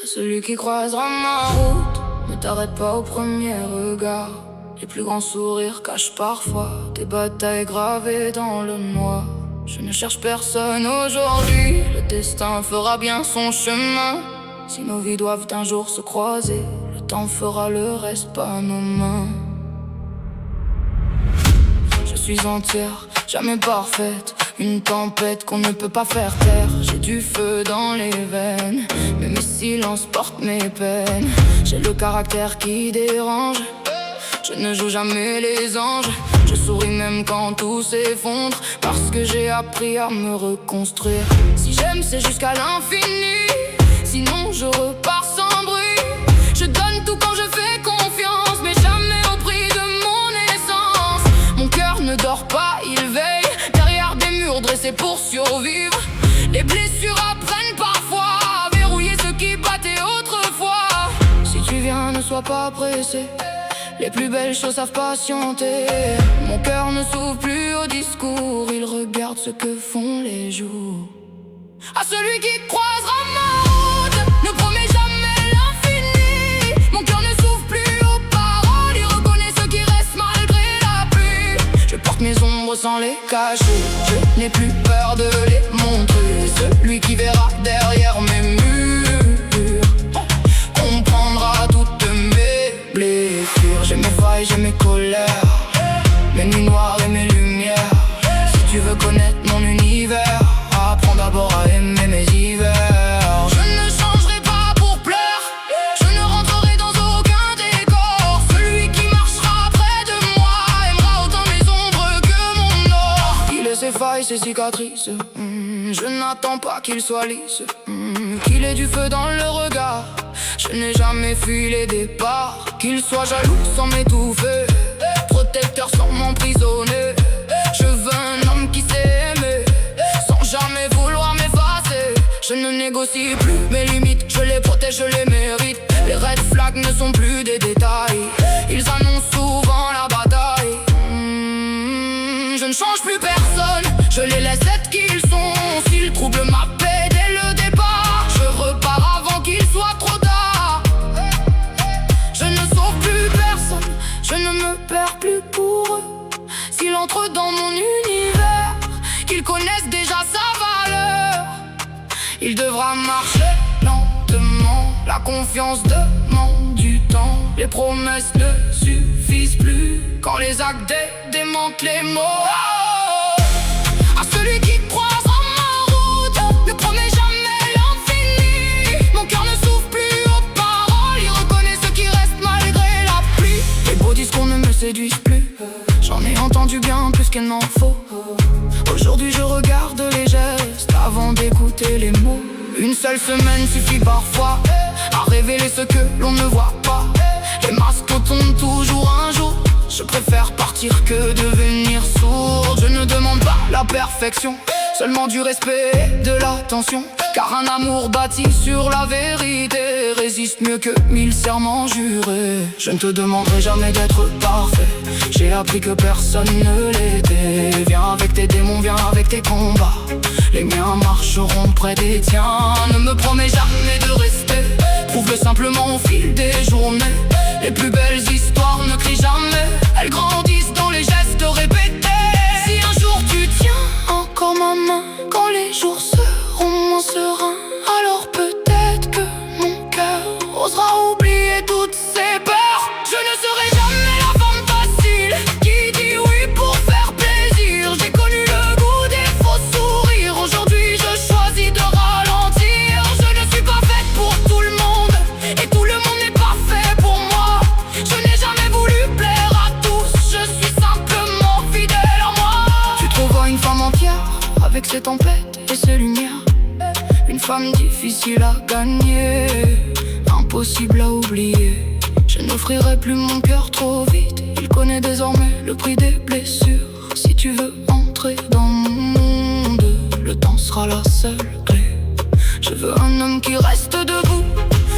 Celui qui croisera ma route, ne t'arrête pas au premier regard. Les plus grands sourires cachent parfois des batailles gravées dans le noir. Je ne cherche personne aujourd'hui, le destin fera bien son chemin. Si nos vies doivent un jour se croiser, le temps fera le reste, pas nos mains. Je suis entière, jamais parfaite, une tempête qu'on ne peut pas faire taire. J'ai du feu dans les veines, mais mes silences portent mes peines. J'ai le caractère qui dérange, je ne joue jamais les anges. Je souris même quand tout s'effondre, parce que j'ai appris à me reconstruire. Si j'aime c'est jusqu'à l'infini, sinon je repars sans bruit. Je donne tout quand je fais confiance, mais jamais au prix de mon essence. Mon cœur ne dort pas, il veille derrière des murs dressés pour survivre. Les blessures apprennent parfois à verrouiller ce qui battait autrefois. Si tu viens, ne sois pas pressé, les plus belles choses savent patienter. Mon cœur ne s'ouvre plus au discours, il regarde ce que font les jours. À celui qui croisera ma route, ne promets jamais l'infini. Mon cœur ne s'ouvre plus aux paroles, il reconnaît ce qui reste malgré la pluie. Je porte mes ombres sans les cacher, je n'ai plus peur de les montrer. Celui qui verra derrière mes murs comprendra toutes mes blessures. J'ai mes failles, j'ai mes colères, mes nuits noires et mes lumières. Si tu veux connaître mon univers, apprends d'abord à aimer mes hivers. Je ne changerai pas pour pleurs, je ne rentrerai dans aucun décor. Celui qui marchera près de moi aimera autant mes ombres que mon or. Il ait ses failles, ses cicatrices, je n'attends pas qu'il soit lisse, qu'il ait du feu dans le regard. Je n'ai jamais fui les départs, qu'il soit jaloux sans m'étouffer, protecteur sans m'emprisonner. Je veux un homme qui sait aimer, sans jamais vouloir m'effacer. Je ne négocie plus mes limites, je les protège, je les mérite. Les red flags ne sont plus des détails, ils annoncent souvent la bataille. Je ne change plus personne, je les laisse être qui ils sont. S'ils troublent ma paix dès le départ, je repars avant qu'il soit trop tard. Je ne sauve plus personne, je ne me perds plus pour eux. S'il entre dans mon univers, qu'ils connaissent déjà sa valeur, il devra marcher lentement. La confiance demande du temps, les promesses ne suffisent plus quand les actes démentent les mots. À celui qui croisera ma route, ne promets jamais l'infini. Mon cœur ne s'ouvre plus aux paroles, il reconnaît ce qui reste malgré la pluie. Les beaux discours ne me séduisent plus, j'en ai entendu bien plus qu'il n'en faut. Aujourd'hui je regarde les gestes avant d'écouter les mots. Une seule semaine suffit parfois à révéler ce que l'on ne voit pas. Les masques tombent toujours un jour, je préfère partir que devenir sourd. Je ne demande pas la perfection, seulement du respect et de l'attention. Car un amour bâti sur la vérité résiste mieux que 1000 serments jurés. Je ne te demanderai jamais d'être parfait, j'ai appris que personne ne l'était. Viens avec tes démons, viens avec tes combats, les miens marcheront près des tiens. Ne me promets jamais de rester, prouve-le simplement au fil des journées. Les plus belles histoires ne crient jamais, elles grandissent dans les gestes répétés. Si un jour tu tiens encore ma main, quand les jours seront moins sereins, alors peut-être que mon cœur osera oublier toutes ses peurs. Je ne serai jamais la femme facile qui dit oui pour faire plaisir. J'ai connu le goût des faux sourires, aujourd'hui je choisis de ralentir. Je ne suis pas faite pour tout le monde, et tout le monde n'est pas fait pour moi. Je n'ai jamais voulu plaire à tous, je suis simplement fidèle à moi. Tu trouveras une femme entière avec ses tempêtes et ses lumières, une femme difficile à gagner, impossible à oublier. Je n'offrirai plus mon cœur trop vite, il connaît désormais le prix des blessures. Si tu veux entrer dans mon monde, le temps sera la seule clé. Je veux un homme qui reste debout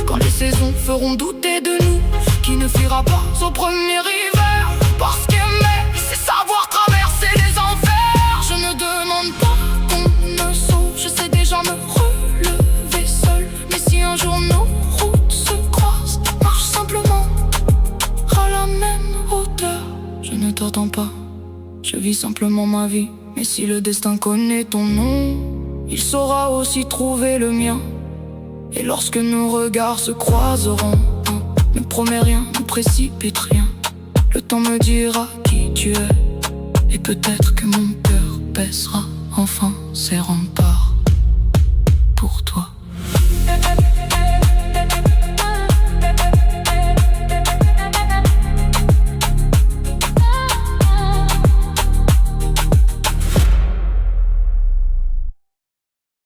quand les saisons feront douter de nous, qui ne fuira pas au premier hiver, parce qu'aimer c'est savoir traverser les enfers. Je ne demande pas qu'on me sauve, je sais déjà me relever seul. Mais si un jour nos je vis simplement ma vie. Mais si le destin connaît ton nom, il saura aussi trouver le mien. Et lorsque nos regards se croiseront, ne promets rien, ne précipite rien. Le temps me dira qui tu es, et peut-être que mon cœur baissera enfin ses remparts pour toi.